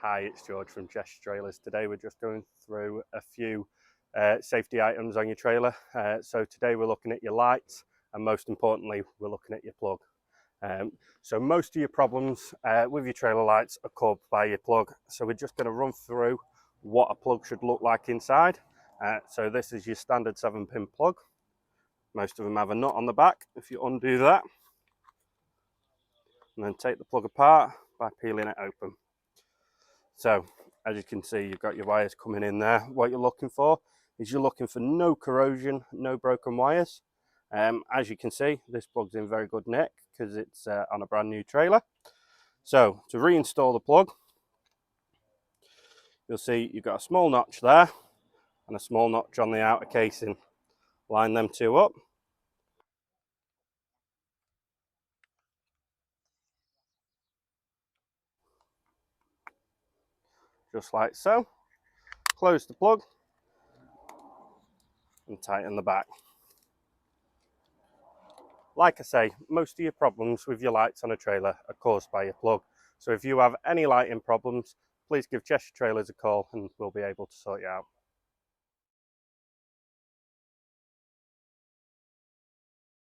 Hi, it's George from Cheshire Trailers. Today we're just going through a few safety items on your trailer. So today we're looking at your lights, and most importantly we're looking at your plug. So most of your problems with your trailer lights are caused by your plug. So we're just going to run through what a plug should look like inside. So this is your standard 7-pin plug. Most of them have a nut on the back. If you undo that and then take the plug apart by peeling it open. So as you can see, you've got your wires coming in there. What you're looking for is you're looking for no corrosion, no broken wires. As you can see, this plug's in very good nick because it's on a brand new trailer. So to reinstall the plug, you'll see you've got a small notch there and a small notch on the outer casing. Line them two up. Just like so. Close the plug and tighten the back. Like I say, most of your problems with your lights on a trailer are caused by your plug. So if you have any lighting problems, please give Cheshire Trailers a call and we'll be able to sort you out.